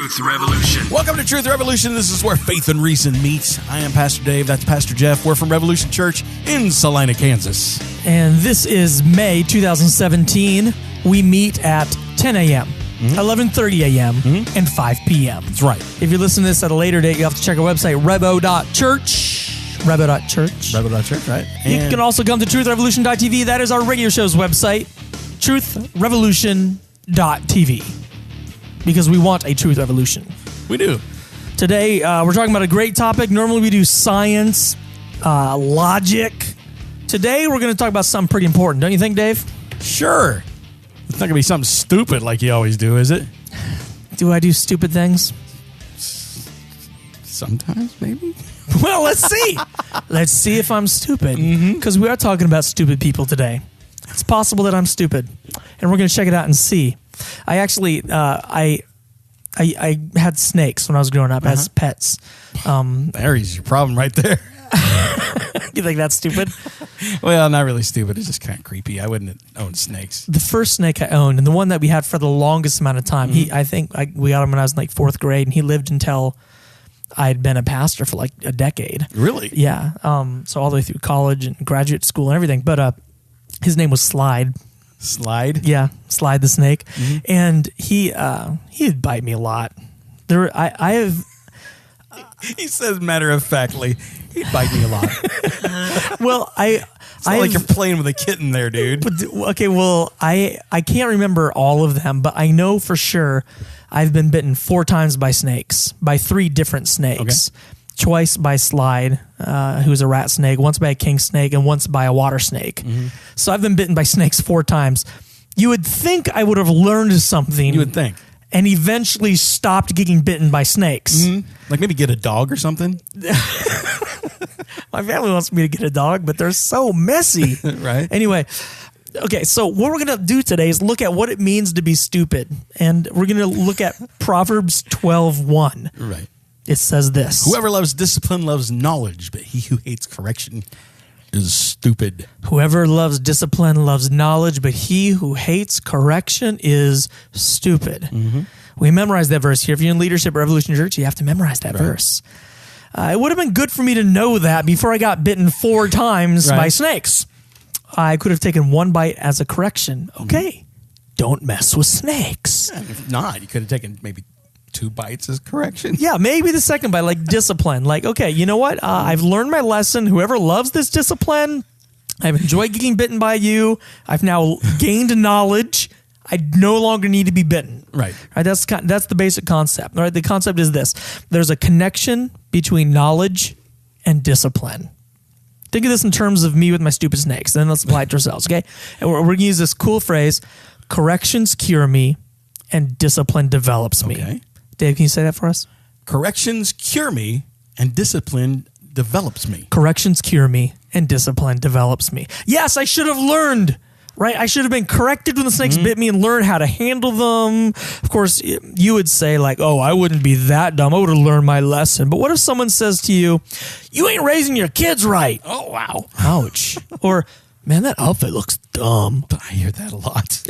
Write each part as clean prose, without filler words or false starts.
Truth Revolution. Welcome to Truth Revolution. This is where faith and reason meet. I am Pastor Dave. That's Pastor Jeff. We're from Revolution Church in Salina, Kansas. And this is May 2017. We meet at 10 a.m., 11:30 a.m., and 5 p.m. That's right. If you listen to this at a later date, you have to check our website, rebo.church. Rebo.church. Rebo.church, right? You can also come to truthrevolution.tv. That is our radio show's website, truthrevolution.tv. Because we want a truth revolution. We do. Today, we're talking about a great topic. Normally, we do science, logic. Today, we're going to talk about something pretty important. Don't you think, Dave? Sure. It's not going to be something stupid like you always do, is it? Do I do stupid things? Sometimes, maybe. Well, let's see. Let's see if I'm stupid. Because we are talking about stupid people today. It's possible that I'm stupid. And we're going to check it out and see. I actually, I had snakes when I was growing up as pets. There's your problem right there. You think that's stupid? Well, not really stupid. It's just kind of creepy. I wouldn't own snakes. The first snake I owned, and the one that we had for the longest amount of time, we got him when I was in like fourth grade, and he lived until I had been a pastor for like a decade. Really? Yeah. So all the way through college and graduate school and everything. But his name was Slide. Slide? Yeah, Slide the snake. And he'd bite me a lot. He says matter of factly, he'd bite me a lot. Well, It's not like you're playing with a kitten there, dude. Okay, well, I can't remember all of them, but I know for sure I've been bitten 4 times by snakes, by 3 different snakes. Okay. Twice by Slide, who's a rat snake, once by a king snake, and once by a water snake. So I've been bitten by snakes 4 times. You would think I would have learned something. You would think. And eventually stopped getting bitten by snakes. Like maybe get a dog or something? My family wants me to get a dog, but they're so messy. Right. Anyway, okay, so what we're going to do today is look at what it means to be stupid. And we're going to look at Proverbs 12:1. Right. It says this. Whoever loves discipline loves knowledge, but he who hates correction is stupid. Whoever loves discipline loves knowledge, but he who hates correction is stupid. We memorized that verse here. If you're in leadership at Revolution Church, you have to memorize that verse. It would have been good for me to know that before I got bitten 4 times by snakes. I could have taken 1 bite as a correction. Okay, don't mess with snakes. And if not, you could have taken maybe 2 bites as correction. Yeah, maybe the second bite, like discipline. Like, okay, you know what? I've learned my lesson. Whoever loves this discipline, I've enjoyed getting bitten by you. I've now gained knowledge. I no longer need to be bitten. Right. That's the basic concept. All right. The concept is this: there's a connection between knowledge and discipline. Think of this in terms of me with my stupid snakes. Then let's apply it to ourselves. Okay. And we're going to use this cool phrase: corrections cure me, and discipline develops me. Okay. Dave, can you say that for us? Corrections cure me, and discipline develops me. Corrections cure me, and discipline develops me. Yes, I should have learned, right? I should have been corrected when the snakes bit me and learned how to handle them. Of course, you would say like, oh, I wouldn't be that dumb. I would have learned my lesson. But what if someone says to you, you ain't raising your kids right? Oh, wow. Ouch. Or, man, that outfit looks dumb. I hear that a lot.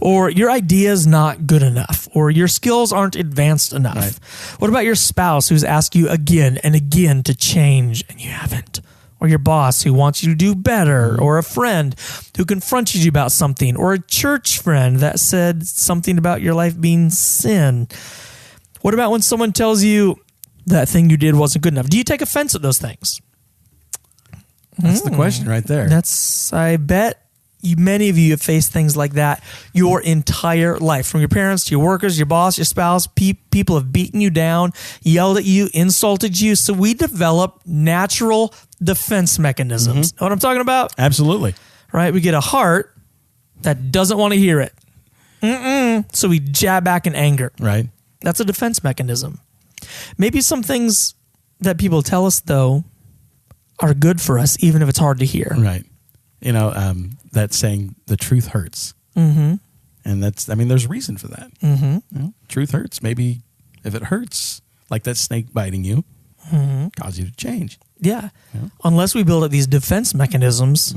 Or your idea's not good enough, or your skills aren't advanced enough. Right. What about your spouse who's asked you again and again to change and you haven't? Or your boss who wants you to do better, or a friend who confronted you about something, or a church friend that said something about your life being sin? What about when someone tells you that thing you did wasn't good enough? Do you take offense at those things? That's the question right there. I bet many of you have faced things like that your entire life. From your parents to your workers, your boss, your spouse, people have beaten you down, yelled at you, insulted you. So we develop natural defense mechanisms. Know what I'm talking about? Absolutely. Right? We get a heart that doesn't want to hear it. So we jab back in anger. Right. That's a defense mechanism. Maybe some things that people tell us, though, are good for us, even if it's hard to hear. Right. You know, that saying, the truth hurts. And there's reason for that. You know, truth hurts. Maybe if it hurts, like that snake biting you, cause you to change. Yeah. Unless we build up these defense mechanisms,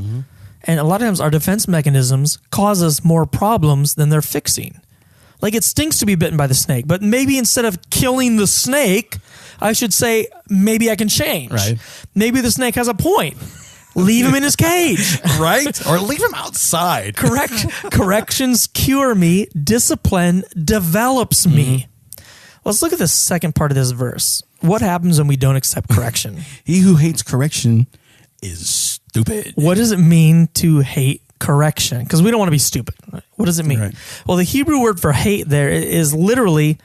and a lot of times our defense mechanisms cause us more problems than they're fixing. Like, it stinks to be bitten by the snake, but maybe instead of killing the snake, I should say, maybe I can change. Right. Maybe the snake has a point. Leave him in his cage. Right? Or leave him outside. Corrections cure me. Discipline develops me. Let's look at the second part of this verse. What happens when we don't accept correction? He who hates correction is stupid. What does it mean to hate correction? Because we don't want to be stupid. What does it mean? Right. Well, the Hebrew word for hate there is literally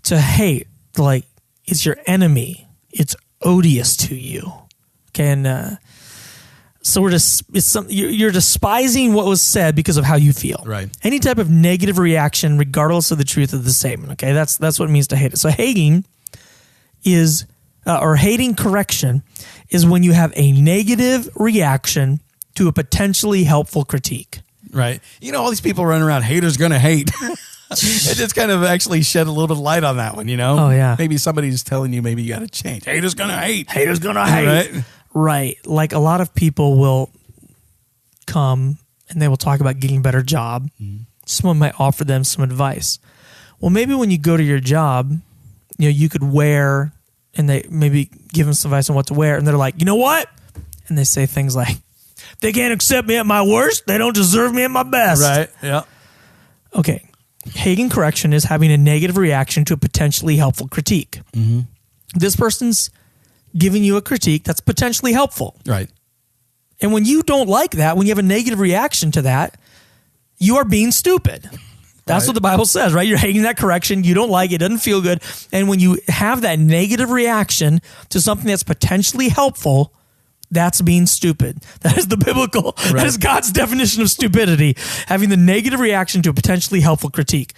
to hate. Like, it's your enemy. It's odious to you. Okay, and so you're despising what was said because of how you feel. Right. Any type of negative reaction, regardless of the truth of the statement. Okay, that's what it means to hate it. So hating is, or hating correction is when you have a negative reaction to a potentially helpful critique. Right. You know, all these people running around, haters gonna hate. It just kind of actually shed a little bit of light on that one, you know? Oh, yeah. Maybe somebody's telling you maybe you got to change. Haters gonna hate. Haters gonna hate. Right? Right. Like, a lot of people will come and they will talk about getting a better job. Someone might offer them some advice. Well, maybe when you go to your job, you know, you could wear, and they maybe give them some advice on what to wear, and they're like, you know what? And they say things like, they can't accept me at my worst. They don't deserve me at my best. Right. Yeah. Okay. Hating correction is having a negative reaction to a potentially helpful critique. This person's giving you a critique that's potentially helpful. Right. And when you don't like that, when you have a negative reaction to that, you are being stupid. That's what the Bible says, right? You're hating that correction. You don't like it. It doesn't feel good. And when you have that negative reaction to something that's potentially helpful, that's being stupid. That is the biblical, that is God's definition of stupidity. Having the negative reaction to a potentially helpful critique.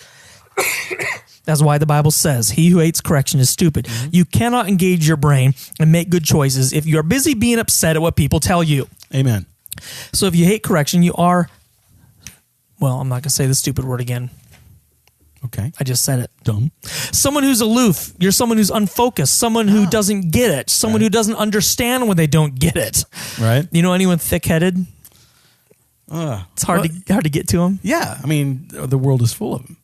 That's why the Bible says, he who hates correction is stupid. You cannot engage your brain and make good choices if you are busy being upset at what people tell you. Amen. So if you hate correction, you are, well, I'm not going to say the stupid word again. Okay. I just said it. Dumb. Someone who's aloof. You're someone who's unfocused. Someone who doesn't get it. Someone who doesn't understand when they don't get it. Right. You know anyone thick-headed? It's hard to get to them. Yeah. I mean, the world is full of them.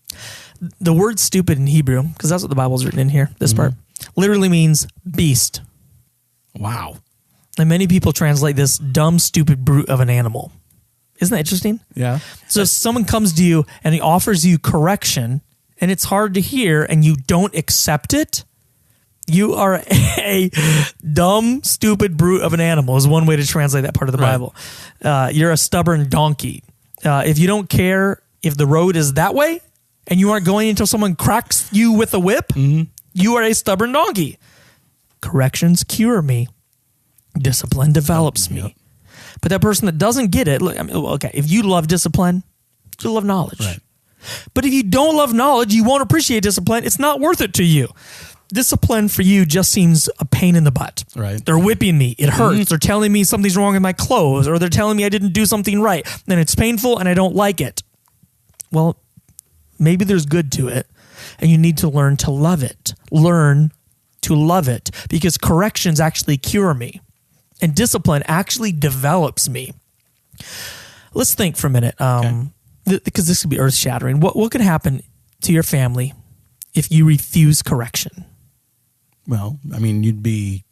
The word stupid in Hebrew, because that's what the Bible's written in here, this part, literally means beast. Wow. And many people translate this dumb, stupid brute of an animal. Isn't that interesting? Yeah. So if someone comes to you and he offers you correction and it's hard to hear and you don't accept it, you are a dumb, stupid brute of an animal is one way to translate that part of the Bible. You're a stubborn donkey. If you don't care if the road is that way and you aren't going until someone cracks you with a whip, you are a stubborn donkey. Corrections cure me. Discipline develops me. But that person that doesn't get it, look, I mean, okay, if you love discipline, you love knowledge. Right. But if you don't love knowledge, you won't appreciate discipline. It's not worth it to you. Discipline for you just seems a pain in the butt. Right. They're whipping me. It hurts. They're telling me something's wrong with my clothes, or they're telling me I didn't do something right. Then it's painful and I don't like it. Well, maybe there's good to it, and you need to learn to love it. Learn to love it, because corrections actually cure me. And discipline actually develops me. Let's think for a minute, because this could be earth-shattering. What could happen to your family if you refuse correction? Well, I mean, you'd be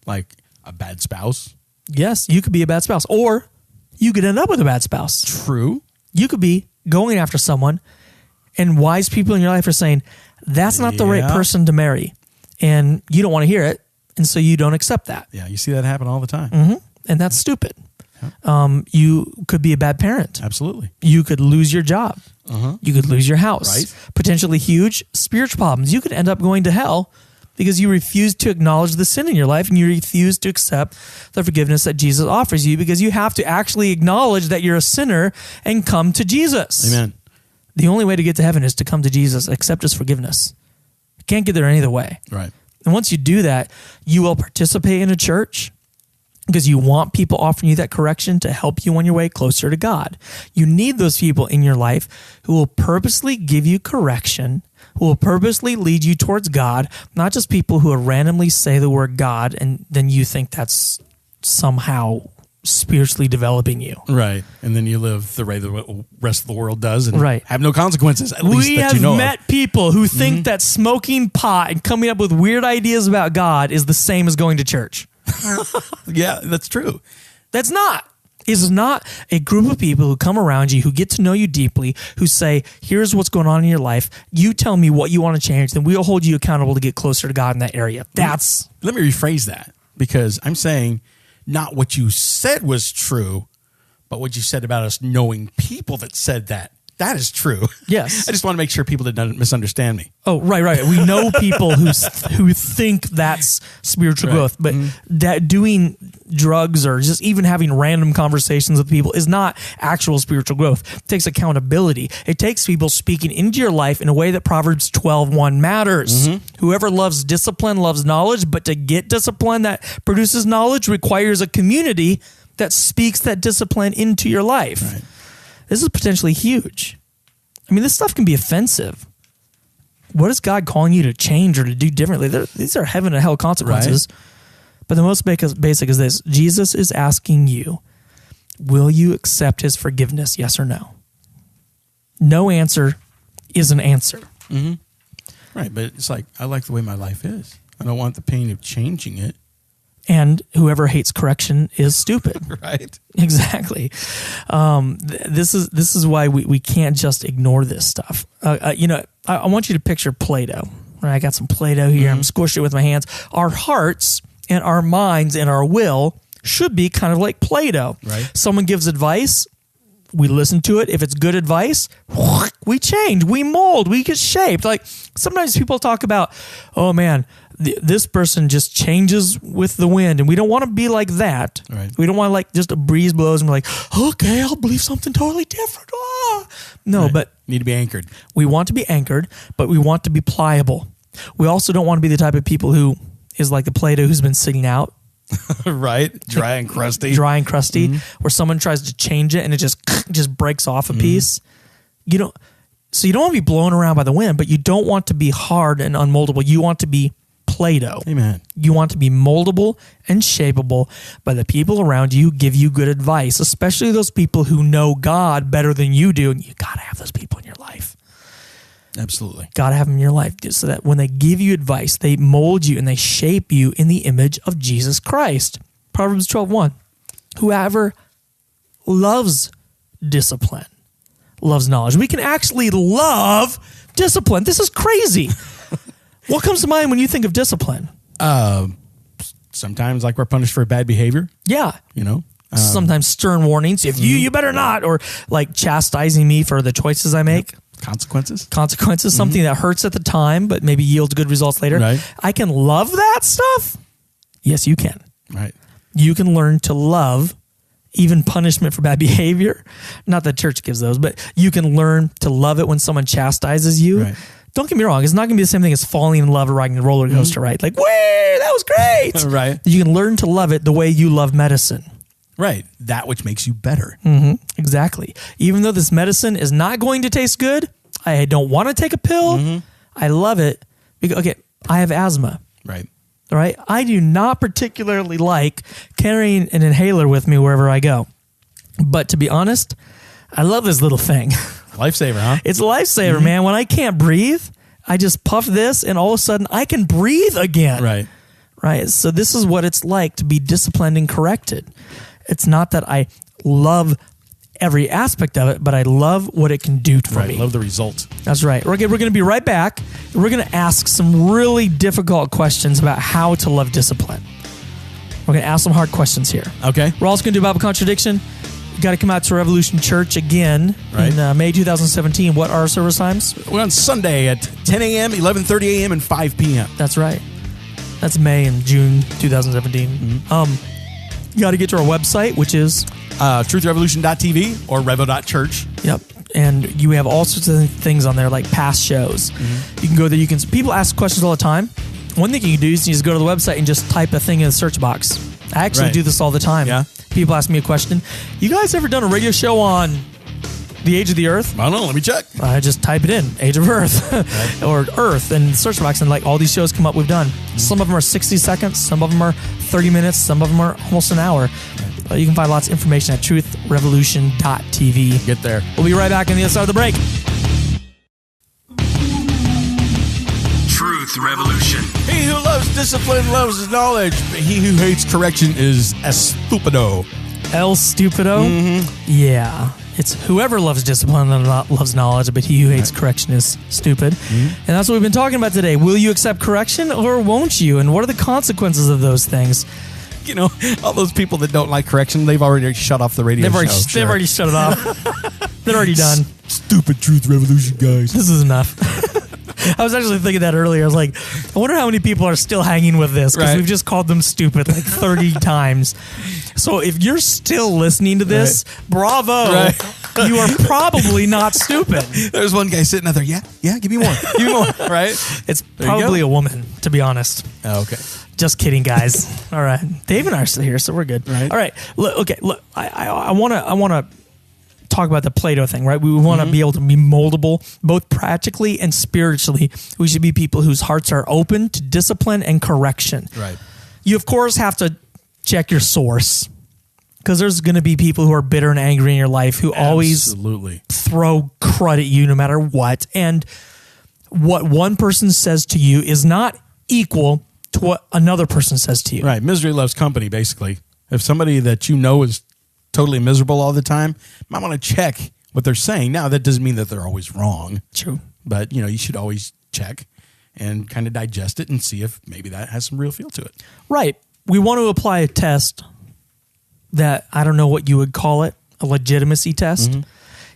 like a bad spouse. Yes, you could be a bad spouse, or you could end up with a bad spouse. True. You could be going after someone, and wise people in your life are saying, that's not the right person to marry, and you don't want to hear it. And so you don't accept that. Yeah, you see that happen all the time. And that's stupid. You could be a bad parent. Absolutely. You could lose your job. You could lose your house. Right. Potentially huge spiritual problems. You could end up going to hell because you refuse to acknowledge the sin in your life and you refuse to accept the forgiveness that Jesus offers you, because you have to actually acknowledge that you're a sinner and come to Jesus. Amen. The only way to get to heaven is to come to Jesus, accept his forgiveness. You can't get there any other way. Right. And once you do that, you will participate in a church because you want people offering you that correction to help you on your way closer to God. You need those people in your life who will purposely give you correction, who will purposely lead you towards God, not just people who will randomly say the word God and then you think that's somehow spiritually developing you. Right. And then you live the way the rest of the world does and Right. have no consequences, at least We that have you know met people who think that smoking pot and coming up with weird ideas about God is the same as going to church. of. Yeah, that's true. That's not. It's not a group of people who come around you, who get to know you deeply, who say, here's what's going on in your life. You tell me what you want to change, then we'll hold you accountable to get closer to God in that area. That's... Let me rephrase that, because I'm saying not what you said was true, but what you said about us knowing people that said that. That is true. Yes. I just want to make sure people didn't misunderstand me. Oh, right. We know people who think that's spiritual Right. growth, but that doing drugs or just even having random conversations with people is not actual spiritual growth. It takes accountability. It takes people speaking into your life in a way that Proverbs 12:1 matters. Whoever loves discipline loves knowledge, but to get discipline that produces knowledge requires a community that speaks that discipline into your life. Right. This is potentially huge. I mean, this stuff can be offensive. What is God calling you to change or to do differently? These are heaven and hell consequences. Right. But the most basic is this. Jesus is asking you, will you accept his forgiveness, yes or no? No answer is an answer. Mm-hmm. Right, but it's like, I like the way my life is. I don't want the pain of changing it. And whoever hates correction is stupid. Right. Exactly. This is why we can't just ignore this stuff. I want you to picture Play-Doh. Right? I got some Play-Doh here. I'm squishing it with my hands. Our hearts and our minds and our will should be kind of like Play-Doh. Right. Someone gives advice. We listen to it. If it's good advice, we change, we mold, we get shaped. Like sometimes people talk about, oh man, this person just changes with the wind, and we don't want to be like that. Right. We don't want to like just a breeze blows and we're like, okay, I'll believe something totally different. No, Right. but Need to be anchored. we want to be anchored, but we want to be pliable. We also don't want to be the type of people who is like the Play-Doh who's been sitting out. Right. Dry and crusty. Where someone tries to change it and it just breaks off a piece. You don't want to be blown around by the wind, but you don't want to be hard and unmoldable. You want to be Play-Doh. Amen. You want to be moldable and shapeable by the people around you who give you good advice, especially those people who know God better than you do. And you got to have those people in your life. Absolutely. Got to have them in your life so that when they give you advice, they mold you and they shape you in the image of Jesus Christ. Proverbs 12:1. Whoever loves discipline loves knowledge. We can actually love discipline. This is crazy. What comes to mind when you think of discipline? Sometimes like we're punished for bad behavior, Yeah. you know. Sometimes stern warnings. If you better not, or like chastising me for the choices I make. Consequences. Something that hurts at the time, but maybe yields good results later. Right. I can love that stuff. Yes, you can. Right. You can learn to love even punishment for bad behavior. Not that church gives those, but you can learn to love it when someone chastises you. Right. Don't get me wrong. It's not going to be the same thing as falling in love or riding a roller coaster, right? Like, way, that was great. Right. You can learn to love it the way you love medicine. Right. That which makes you better. Exactly. Even though this medicine is not going to taste good, I don't want to take a pill. I love it. Because, okay, I have asthma. Right. All right. I do not particularly like carrying an inhaler with me wherever I go. But to be honest, I love this little thing. Lifesaver, huh? It's a lifesaver, man. When I can't breathe, I just puff this and all of a sudden I can breathe again. Right. Right. So this is what it's like to be disciplined and corrected. It's not that I love every aspect of it, but I love what it can do for me. Love the result. That's right. We're going to be right back. We're going to ask some really difficult questions about how to love discipline. We're going to ask some hard questions here. Okay. We're also going to do Bible Contradiction. You got to come out to Revolution Church again in May 2017. What are our service times? We're on Sunday at 10 a.m., 11:30 a.m., and 5 p.m. That's right. That's May and June 2017. You got to get to our website, which is truthrevolution.tv or revo.church. Yep. And you have all sorts of things on there, like past shows. You can go there. People ask questions all the time. One thing you can do is you just go to the website and just type a thing in the search box. I actually do this all the time. Yeah. People ask me a question. You guys ever done a radio show on the age of the earth? I don't know. Let me check. I just type it in, age of earth, or earth, and search box, and like all these shows come up we've done. Some of them are 60 seconds. Some of them are 30 minutes. Some of them are almost an hour. You can find lots of information at truthrevolution.tv. Get there. We'll be right back on the other side of the break. Truth Revolution. He who loves discipline loves knowledge, but he who hates correction is estupido. El Stupido? Yeah. It's whoever loves discipline loves knowledge, but he who hates correction is stupid. And that's what we've been talking about today. Will you accept correction or won't you? And what are the consequences of those things? You know, all those people that don't like correction, they've already shut off the radio show. They've already shut it off. They're already done. Stupid Truth Revolution, guys. This is enough. I was actually thinking that earlier. I was like, I wonder how many people are still hanging with this because we've just called them stupid like 30 times. So if you're still listening to this, bravo. Right. You are probably not stupid. There's one guy sitting out there. Yeah, give me more. Give me more. Right? It's probably a woman, to be honest. Oh, okay. Just kidding, guys. All right. Dave and I are still here, so we're good. Right. All right. Look, I want to talk about the Plato thing, right? We want to be able to be moldable, both practically and spiritually. We should be people whose hearts are open to discipline and correction. Right. You, of course, have to check your source because there's going to be people who are bitter and angry in your life who always throw crud at you no matter what. And what one person says to you is not equal to what another person says to you. Right. Misery loves company, basically. If somebody that you know is totally miserable all the time, you might want to check what they're saying. Now, that doesn't mean that they're always wrong. True. But, you know, you should always check and kind of digest it and see if maybe that has some real feel to it. Right. We want to apply a test that, I don't know what you would call it, a legitimacy test.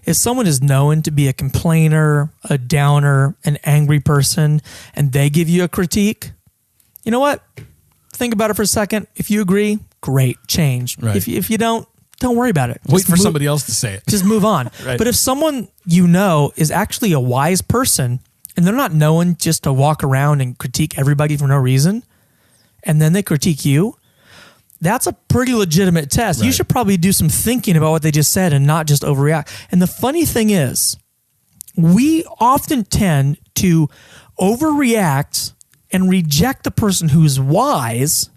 If someone is known to be a complainer, a downer, an angry person, and they give you a critique, you know what? Think about it for a second. If you agree, great, change. Right. If you don't worry about it. Wait for somebody else to say it. Just move on. Right. But if someone you know is actually a wise person and they're not known just to walk around and critique everybody for no reason, and then they critique you, that's a pretty legitimate test. Right. You should probably do some thinking about what they just said and not just overreact. And the funny thing is, we often tend to overreact and reject the person who's wise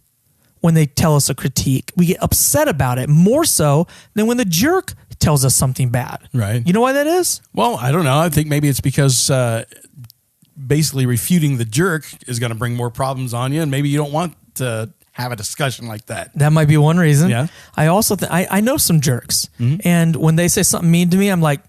when they tell us a critique. We get upset about it more so than when the jerk tells us something bad. Right. You know why that is? Well, I don't know. I think maybe it's because basically refuting the jerk is going to bring more problems on you, and maybe you don't want to have a discussion like that. That might be one reason. Yeah. I also I know some jerks, and when they say something mean to me, I'm like,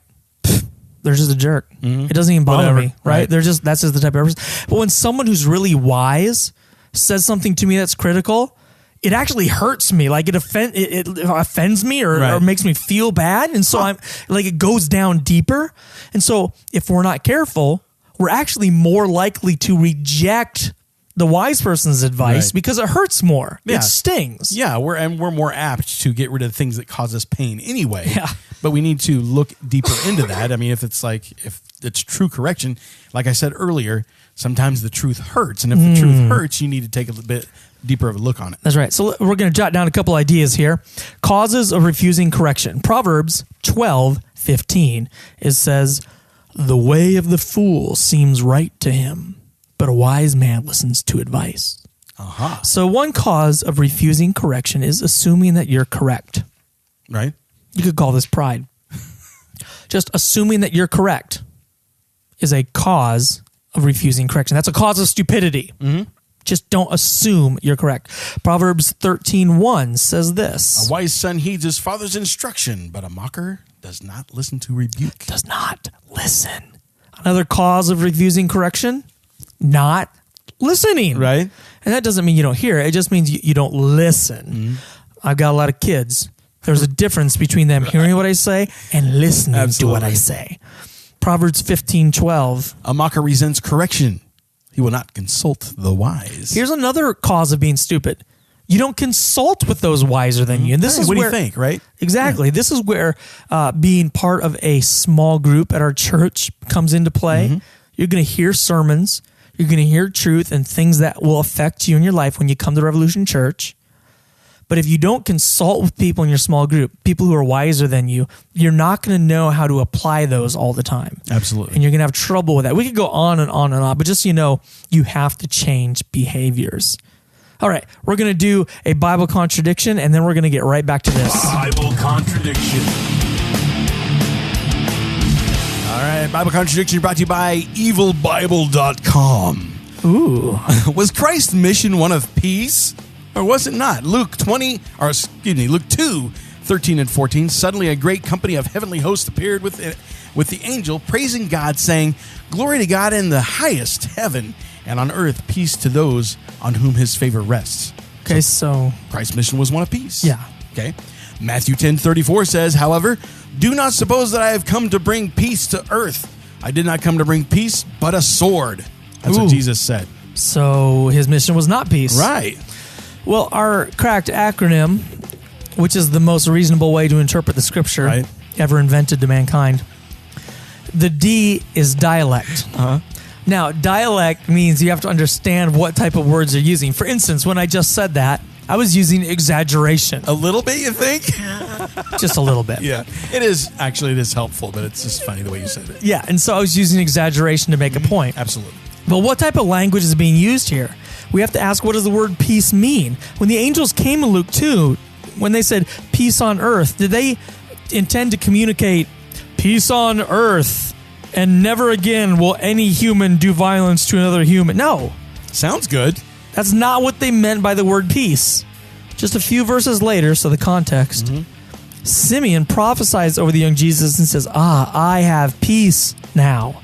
they're just a jerk. It doesn't even bother me, right? That's just the type of person. But when someone who's really wise says something to me that's critical, it actually hurts me. Like it offends me or makes me feel bad. And so I'm like, it goes down deeper. And so if we're not careful, we're actually more likely to reject the wise person's advice because it hurts more. Yeah. It stings. Yeah, we're more apt to get rid of things that cause us pain anyway. Yeah. But we need to look deeper into that. I mean, if it's true correction, like I said earlier, sometimes the truth hurts. And if the truth hurts, you need to take a little bit deeper of a look on it. That's right. So we're going to jot down a couple ideas here. Causes of refusing correction. Proverbs 12:15. It says, "The way of the fool seems right to him, but a wise man listens to advice." So one cause of refusing correction is assuming that you're correct. Right. You could call this pride. Just assuming that you're correct is a cause of refusing correction. That's a cause of stupidity. Just don't assume you're correct. Proverbs 13:1 says this. "A wise son heeds his father's instruction, but a mocker does not listen to rebuke." Does not listen. Another cause of refusing correction, not listening. Right. And that doesn't mean you don't hear it. It just means you don't listen. I've got a lot of kids. There's a difference between them hearing what I say and listening to what I say. Proverbs 15:12. "A mocker resents correction. He will not consult the wise." Here's another cause of being stupid. You don't consult with those wiser than you. And this is what where, do you think, right? Exactly. Yeah. This is where being part of a small group at our church comes into play. You're going to hear sermons. You're going to hear truth and things that will affect you in your life when you come to Revolution Church. But if you don't consult with people in your small group, people who are wiser than you, you're not going to know how to apply those all the time. Absolutely. And you're going to have trouble with that. We could go on and on and on, but just so you know, you have to change behaviors. All right, we're going to do a Bible contradiction, and then we're going to get right back to this. Bible contradiction. All right, Bible contradiction brought to you by evilbible.com. Ooh. Was Christ's mission one of peace, or was it not? Luke 2, 13 and 14. Suddenly a great company of heavenly hosts appeared with the angel, praising God, saying, "Glory to God in the highest heaven, and on earth peace to those on whom his favor rests." Okay, so Christ's mission was one of peace. Yeah. Okay. Matthew 10:34 says, "However, do not suppose that I have come to bring peace to earth. I did not come to bring peace, but a sword." That's what Jesus said. So his mission was not peace. Right. Well, our cracked acronym, which is the most reasonable way to interpret the scripture ever invented to mankind, the D is dialect. Now, dialect means you have to understand what type of words you're using. For instance, when I just said that, I was using exaggeration. A little bit, you think? Just a little bit. Yeah. It is helpful, but it's just funny the way you said it. Yeah, and so I was using exaggeration to make a point. Absolutely. But what type of language is being used here? We have to ask, what does the word peace mean? When the angels came in Luke 2, when they said peace on earth, did they intend to communicate peace on earth and never again will any human do violence to another human? No. Sounds good. That's not what they meant by the word peace. Just a few verses later, so the context, Simeon prophesies over the young Jesus and says, I have peace now.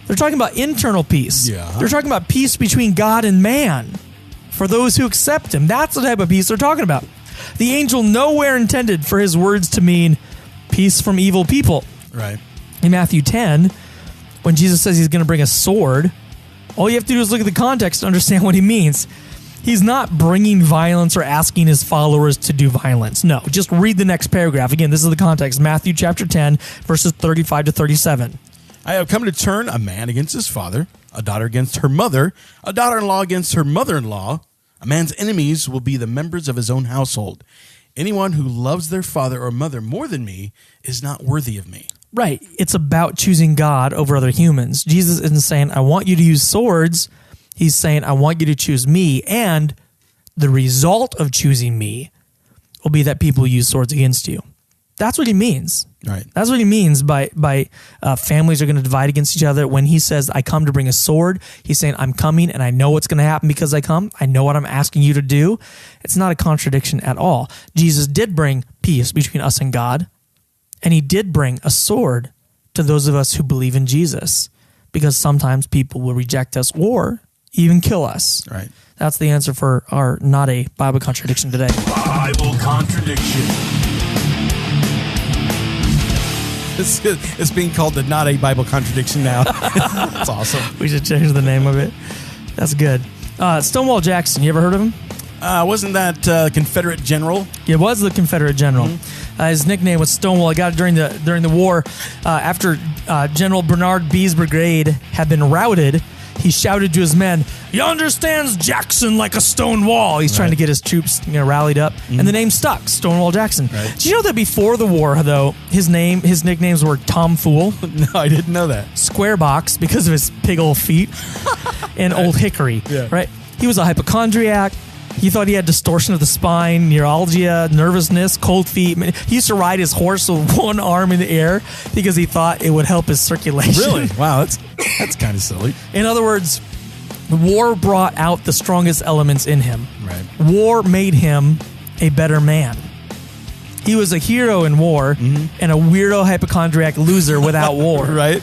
They're talking about internal peace. Yeah. They're talking about peace between God and man for those who accept him. That's the type of peace they're talking about. The angel nowhere intended for his words to mean peace from evil people. Right. In Matthew 10, when Jesus says he's going to bring a sword, all you have to do is look at the context to understand what he means. He's not bringing violence or asking his followers to do violence. No, just read the next paragraph. Again, this is the context. Matthew chapter 10, verses 35 to 37. "I have come to turn a man against his father, a daughter against her mother, a daughter-in-law against her mother-in-law. A man's enemies will be the members of his own household. Anyone who loves their father or mother more than me is not worthy of me." Right. It's about choosing God over other humans. Jesus isn't saying, I want you to use swords. He's saying, I want you to choose me. And the result of choosing me will be that people use swords against you. That's what he means. Right. That's what he means by families are going to divide against each other. When he says, I come to bring a sword, he's saying, I'm coming and I know what's going to happen because I come. I know what I'm asking you to do. It's not a contradiction at all. Jesus did bring peace between us and God, and he did bring a sword to those of us who believe in Jesus, because sometimes people will reject us or even kill us. Right. That's the answer for our not a Bible contradiction today. Bible contradiction. It's being called the not a Bible contradiction now. That's awesome. We should change the name of it. That's good. Stonewall Jackson, you ever heard of him? Wasn't that Confederate general? It was the Confederate general. His nickname was Stonewall. He got it during the war. After General Bernard Bee's brigade had been routed, he shouted to his men, "Yonder stands Jackson like a stone wall." He's trying to get his troops rallied up. And the name stuck, Stonewall Jackson. Right. Did you know that before the war, though, his nicknames were Tom Fool, No, I didn't know that. Square Box because of his big old feet, and Old Hickory. Yeah. Right? He was a hypochondriac. He thought he had distortion of the spine, neuralgia, nervousness, cold feet. He used to ride his horse with one arm in the air because he thought it would help his circulation. Really? Wow, that's kind of silly. In other words, war brought out the strongest elements in him. Right. War made him a better man. He was a hero in war and a weirdo hypochondriac loser without war. Right.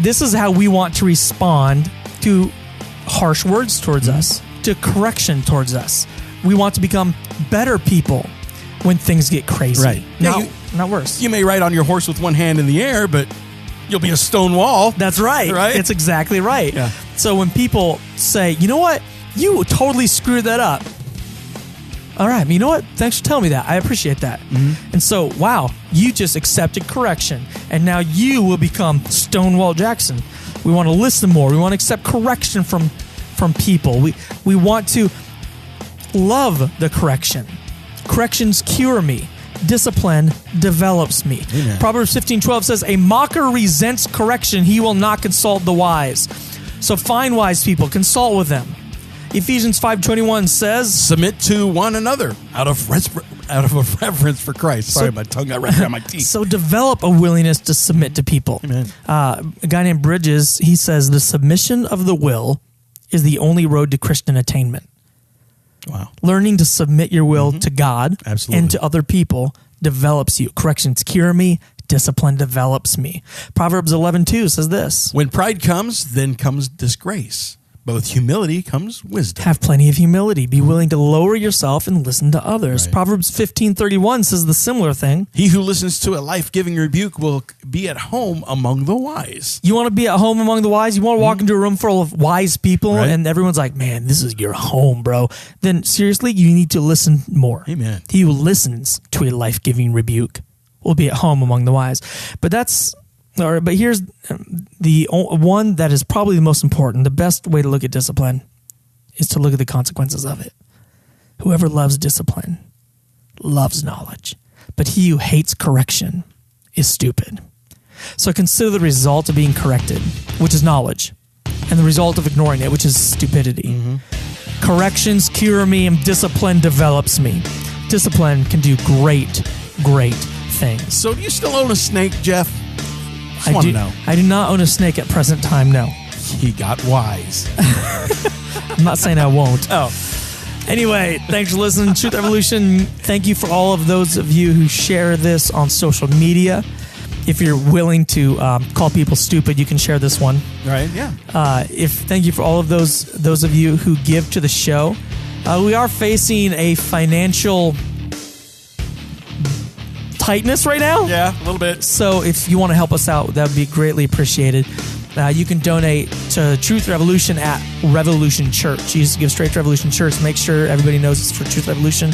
This is how we want to respond to harsh words towards us, to correction towards us. We want to become better people when things get crazy. Right. Yeah, Not worse. You may ride on your horse with one hand in the air, but you'll be a stone wall. That's right. Right? It's exactly right. Yeah. So when people say, you know what? You totally screwed that up. All right. You know what? Thanks for telling me that. I appreciate that. And so, wow, you just accepted correction. And now you will become Stonewall Jackson. We want to listen more. We want to accept correction from people. We want to love the correction. Corrections cure me. Discipline develops me. Amen. Proverbs 15:12 says, a mocker resents correction. He will not consult the wise. So find wise people. Consult with them. Ephesians 5:21 says, submit to one another out of a reverence for Christ. Sorry, my tongue got wrapped around my teeth. So develop a willingness to submit to people. Amen. A guy named Bridges, he says, the submission of the will is the only road to Christian attainment. Wow. Learning to submit your will to God Absolutely. and to other people develops you. Corrections cure me. Discipline develops me. Proverbs 11:2 says this. When pride comes, then comes disgrace. But with humility comes wisdom. Have plenty of humility. Be willing to lower yourself and listen to others. Right. Proverbs 15:31 says the similar thing. He who listens to a life-giving rebuke will be at home among the wise. You want to be at home among the wise? You want to walk into a room full of wise people Right. and everyone's like, man, this is your home, bro. Then seriously, you need to listen more. Amen. He who listens to a life-giving rebuke will be at home among the wise. But here's the one that is probably the most important. The best way to look at discipline is to look at the consequences of it. Whoever loves discipline loves knowledge, but he who hates correction is stupid. So consider the result of being corrected, which is knowledge, and the result of ignoring it, which is stupidity. Corrections cure me and discipline develops me. Discipline can do great things. So do you still own a snake, Jeff? I want to know. I do not own a snake at present time, no. He got wise. I'm not saying I won't. Oh. Anyway, thanks for listening to Truth Revolution. Thank you for all of those of you who share this on social media. If you're willing to call people stupid, you can share this one. Right, yeah. Thank you for all of those of you who give to the show. We are facing a financial tightness right now. Yeah, a little bit. So if you want to help us out, that would be greatly appreciated. You can donate to Truth Revolution at Revolution Church. You just give straight to Revolution Church. Make sure everybody knows it's for Truth Revolution.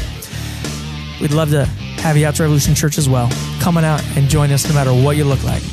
We'd love to have you out to Revolution Church as well. Come on out and join us no matter what you look like.